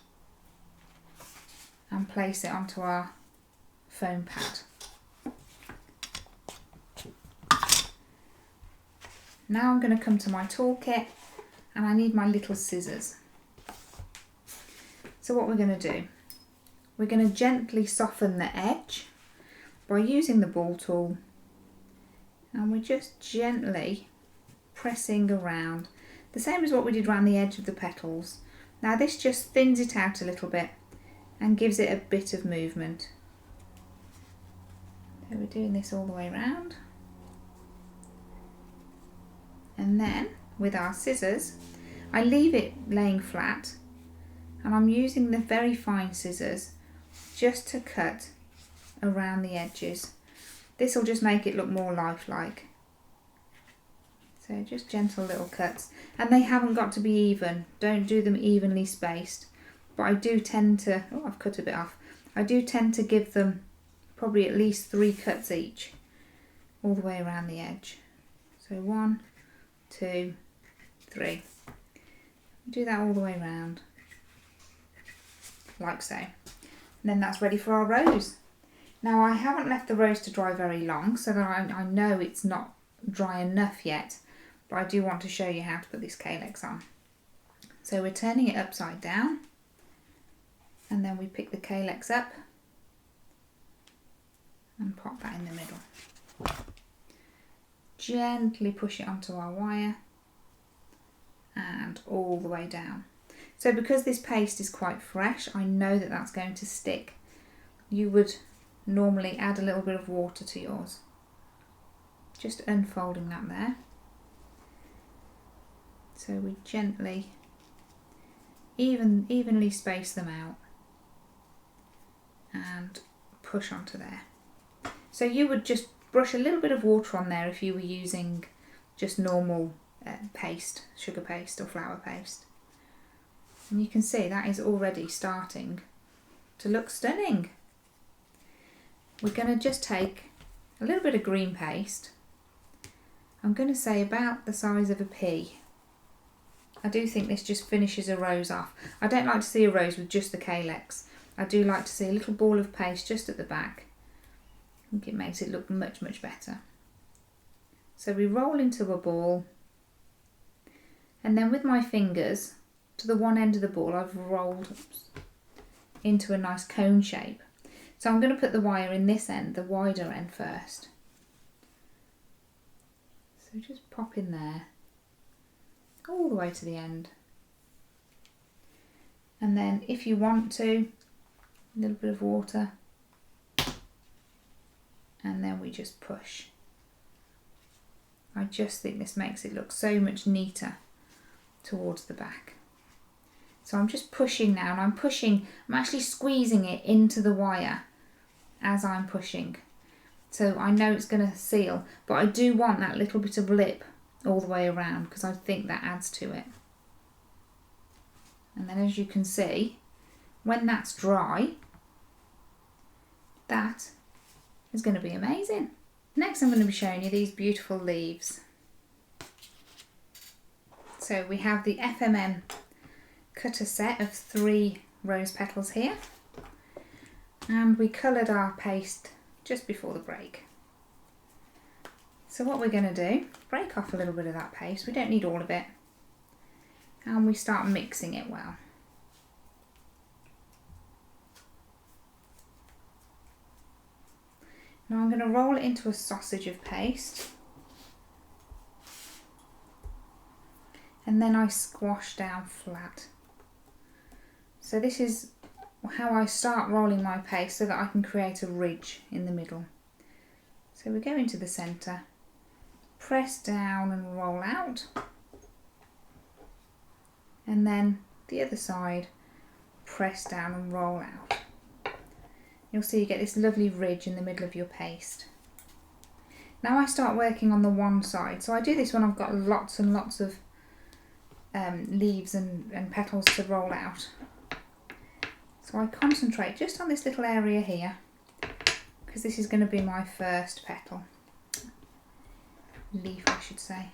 and place it onto our foam pad. Now I'm going to come to my toolkit and I need my little scissors. So what we're going to do, we're going to gently soften the edge by using the ball tool, and we're just gently pressing around, the same as what we did around the edge of the petals. Now this just thins it out a little bit and gives it a bit of movement. So we're doing this all the way around. And then with our scissors, I leave it laying flat and I'm using the very fine scissors just to cut around the edges. This will just make it look more lifelike. So just gentle little cuts, and they haven't got to be even. Don't do them evenly spaced, but I do tend to, oh I've cut a bit off, I do tend to give them probably at least 3 cuts each all the way around the edge. So 1, 2, 3. Do that all the way around like so, and then that's ready for our rose. Now I haven't left the rose to dry very long, so that I know it's not dry enough yet, but I do want to show you how to put this Calyx on. So we're turning it upside down, and then we pick the Calyx up and pop that in the middle. Gently push it onto our wire and all the way down. So because this paste is quite fresh, I know that that's going to stick. You would normally add a little bit of water to yours. Just unfolding that there. So we gently, evenly space them out and push onto there. So you would just brush a little bit of water on there if you were using just normal paste, sugar paste or flour paste. And you can see that is already starting to look stunning. We're going to just take a little bit of green paste. I'm going to say about the size of a pea. I do think this just finishes a rose off. I don't like to see a rose with just the Calyx. I do like to see a little ball of paste just at the back. I think it makes it look much, much better. So we roll into a ball, and then with my fingers to the one end of the ball I've rolled into a nice cone shape. So I'm going to put the wire in this end, the wider end first. So just pop in there, all the way to the end. And then if you want to, a little bit of water, and then we just push. I just think this makes it look so much neater towards the back. So I'm just pushing now, and I'm actually squeezing it into the wire as I'm pushing. So I know it's going to seal, but I do want that little bit of lip all the way around because I think that adds to it. And then as you can see, when that's dry, that is going to be amazing. Next I'm going to be showing you these beautiful leaves. So we have the FMM cutter set of 3 rose petals here, and we coloured our paste just before the break. So what we're going to do, break off a little bit of that paste, we don't need all of it, and we start mixing it well. Now I'm going to roll it into a sausage of paste, and then I squash down flat. So this is how I start rolling my paste so that I can create a ridge in the middle. So we go into the centre, press down and roll out, and then the other side, press down and roll out. You'll see you get this lovely ridge in the middle of your paste. Now I start working on the one side. So I do this when I've got lots and lots of leaves and petals to roll out. So I concentrate just on this little area here, because this is going to be my first petal. Leaf, I should say.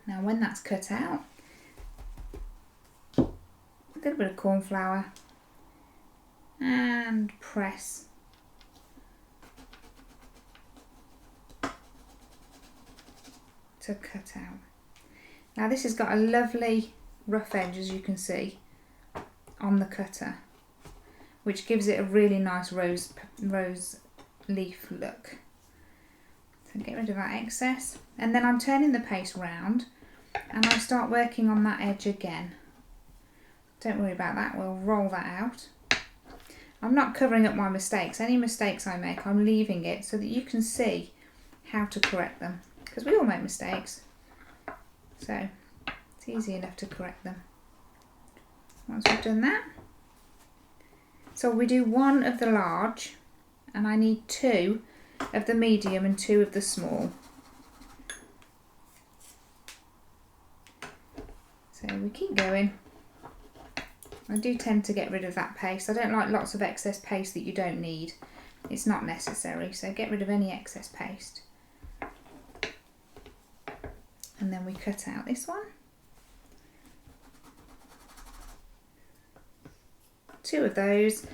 Now when that's cut out, a little bit of corn flour and press to cut out. Now this has got a lovely rough edge, as you can see, on the cutter, which gives it a really nice rose leaf look. So get rid of that excess, and then I'm turning the paste round and I start working on that edge again. Don't worry about that, we'll roll that out. I'm not covering up my mistakes. Any mistakes I make, I'm leaving it so that you can see how to correct them, because we all make mistakes, so it's easy enough to correct them. Once we've done that, so we do 1 of the large, and I need 2 of the medium and 2 of the small. So we keep going. I do tend to get rid of that paste. I don't like lots of excess paste that you don't need. It's not necessary, so get rid of any excess paste. And then we cut out this one. 2 of those,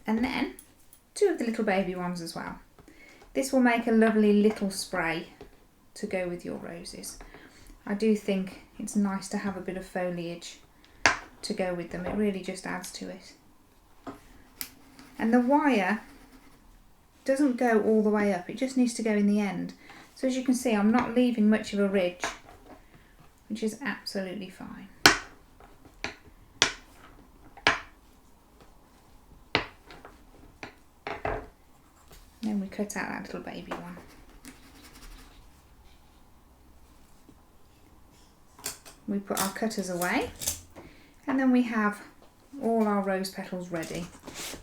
and then 2 of the little baby ones as well. This will make a lovely little spray to go with your roses. I do think it's nice to have a bit of foliage to go with them. It really just adds to it. And the wire doesn't go all the way up, it just needs to go in the end. So as you can see, I'm not leaving much of a ridge, which is absolutely fine. then we cut out that little baby one. We put our cutters away, and then we have all our rose petals ready.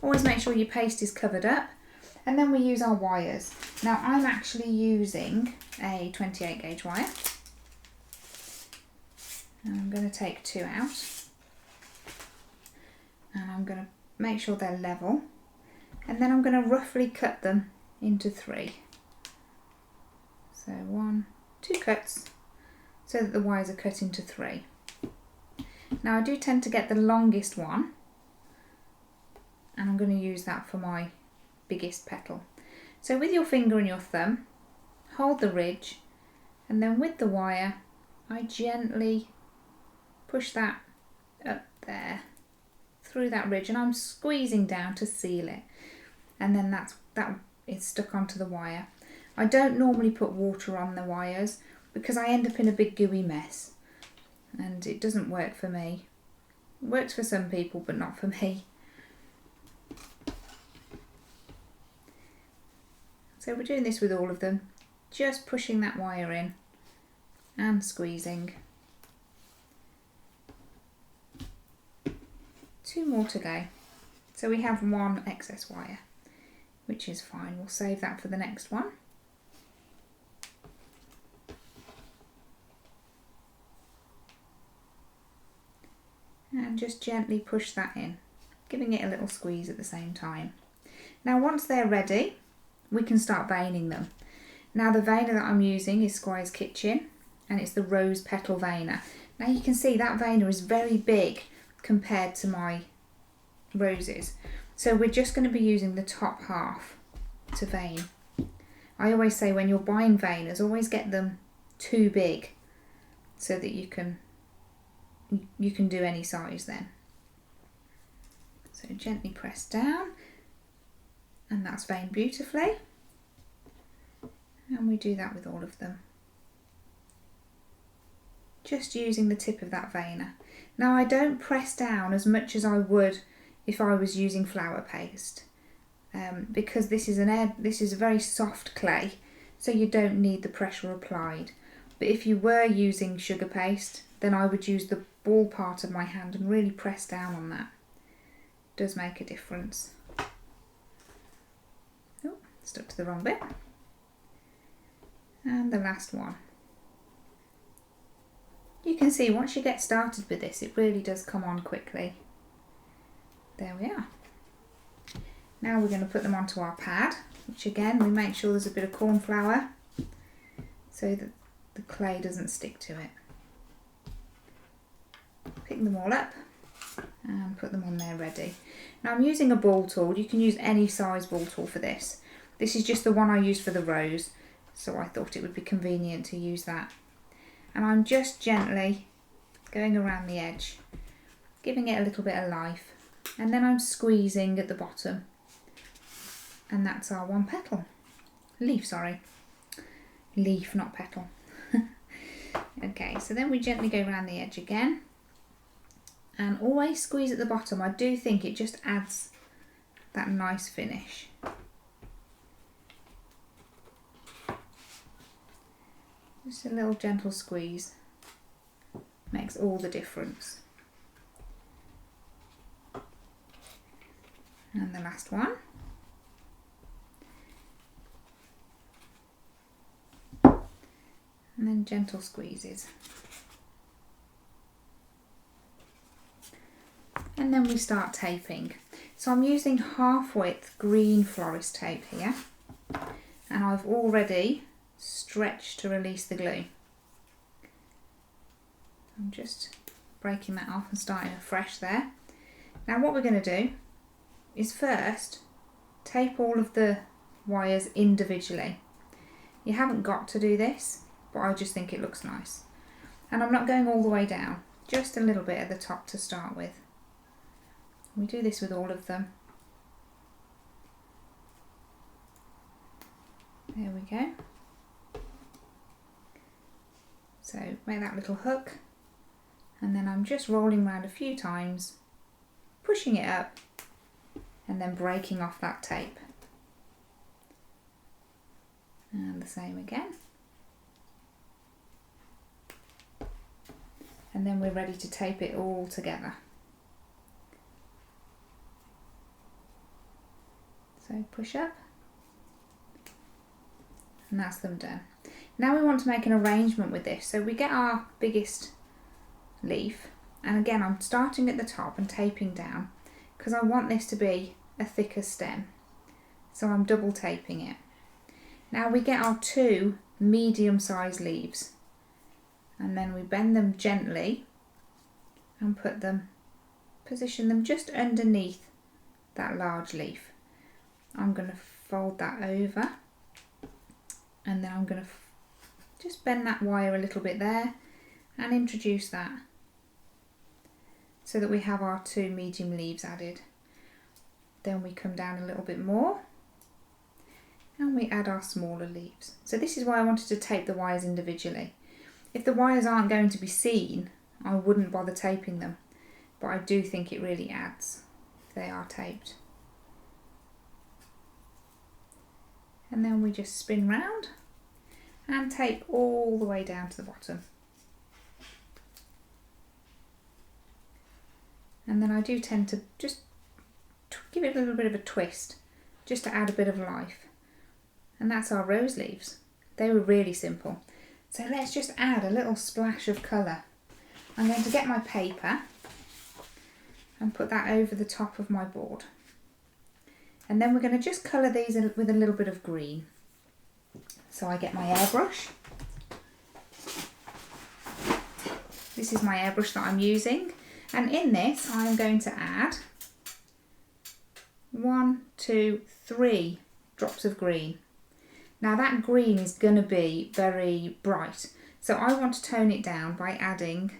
Always make sure your paste is covered up, and then we use our wires. Now I'm actually using a 28 gauge wire, and I'm going to take 2 out, and I'm going to make sure they're level, and then I'm going to roughly cut them into 3. So 1, 2 cuts, so that the wires are cut into 3. Now I do tend to get the longest one, and I'm going to use that for my biggest petal. So with your finger and your thumb, hold the ridge, and then with the wire I gently push that up there through that ridge, and I'm squeezing down to seal it, and then that is stuck onto the wire. I don't normally put water on the wires because I end up in a big gooey mess, and it doesn't work for me. It works for some people, but not for me. So we're doing this with all of them, just pushing that wire in and squeezing. 2 more to go. So we have 1 excess wire, which is fine. We'll save that for the next one. And just gently push that in, giving it a little squeeze at the same time. Now once they're ready, we can start veining them. Now the veiner that I'm using is Squire's Kitchen, and it's the rose petal veiner. Now you can see that veiner is very big compared to my roses, so we're just going to be using the top half to vein. I always say when you're buying veiners, always get them too big so that you can do any size then. So gently press down, and that's veined beautifully, and we do that with all of them, just using the tip of that veiner. Now I don't press down as much as I would if I was using flour paste, because this is a very soft clay, so you don't need the pressure applied. But if you were using sugar paste, then I would use the ball part of my hand and really press down on that. It does make a difference. Oh, stuck to the wrong bit. And the last one. You can see once you get started with this, it really does come on quickly. There we are. Now we're going to put them onto our pad, which again we make sure there's a bit of corn flour so that the clay doesn't stick to it. Pick them all up and put them on there ready. Now I'm using a ball tool. You can use any size ball tool for this. This is just the one I used for the rose, so I thought it would be convenient to use that. And I'm just gently going around the edge, giving it a little bit of life, and then I'm squeezing at the bottom, and that's our 1 petal. Leaf, sorry. Leaf, not petal. Okay, so then we gently go around the edge again, and always squeeze at the bottom. I do think it just adds that nice finish. Just a little gentle squeeze makes all the difference. And the last one. And then gentle squeezes. And then we start taping. So I'm using half width green florist tape here, and I've already stretched to release the glue. I'm just breaking that off and starting afresh there. Now what we're going to do is first tape all of the wires individually. You haven't got to do this, but I just think it looks nice. And I'm not going all the way down, just a little bit at the top to start with. We do this with all of them. There we go. So make that little hook, and then I'm just rolling around a few times, pushing it up, and then breaking off that tape. And the same again. And then we're ready to tape it all together. So push up. And that's them done. Now we want to make an arrangement with this. So we get our biggest leaf, and again I'm starting at the top and taping down because I want this to be a thicker stem. So I'm double taping it. Now we get our 2 medium-sized leaves, and then we bend them gently and position them just underneath that large leaf. I'm going to fold that over, and then I'm going to just bend that wire a little bit there and introduce that so that we have our 2 medium leaves added. Then we come down a little bit more and we add our smaller leaves. So this is why I wanted to tape the wires individually. If the wires aren't going to be seen, I wouldn't bother taping them, but I do think it really adds if they are taped. And then we just spin round and tape all the way down to the bottom. And then I do tend to just give it a little bit of a twist, just to add a bit of life. And that's our rose leaves. They were really simple. So let's just add a little splash of colour. I'm going to get my paper and put that over the top of my board. And then we're going to just colour these with a little bit of green. So I get my airbrush. This is my airbrush that I'm using. And in this I'm going to add 1, 2, 3 drops of green. Now that green is going to be very bright. So I want to tone it down by adding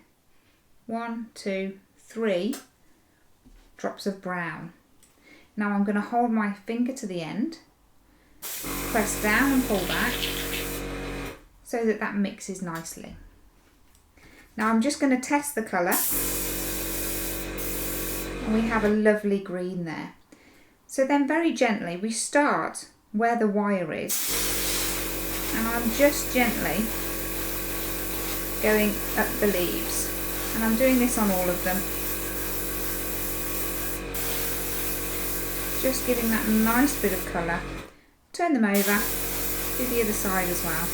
1, 2, 3 drops of brown. Now I'm going to hold my finger to the end, press down and pull back so that that mixes nicely. Now I'm just going to test the colour, and we have a lovely green there. So then very gently we start where the wire is, and I'm just gently going up the leaves, and I'm doing this on all of them. Just giving that nice bit of colour. Turn them over, do the other side as well.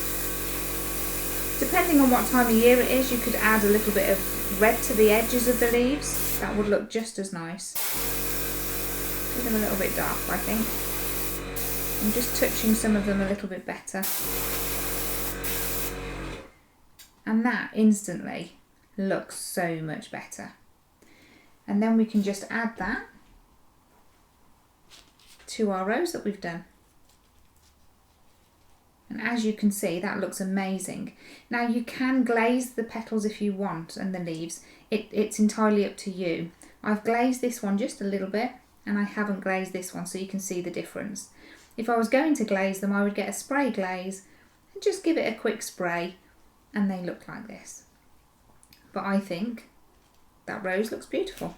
Depending on what time of year it is, you could add a little bit of red to the edges of the leaves. That would look just as nice. Do them a little bit dark, I think. I'm just touching some of them a little bit better. And that instantly looks so much better. And then we can just add that to our rose that we've done. And as you can see, that looks amazing. Now you can glaze the petals if you want, and the leaves. It's entirely up to you. I've glazed this one just a little bit, and I haven't glazed this one, so you can see the difference. If I was going to glaze them, I would get a spray glaze and just give it a quick spray, and they look like this. But I think that rose looks beautiful.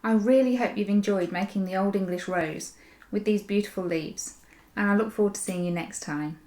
I really hope you've enjoyed making the Old English rose with these beautiful leaves, and I look forward to seeing you next time.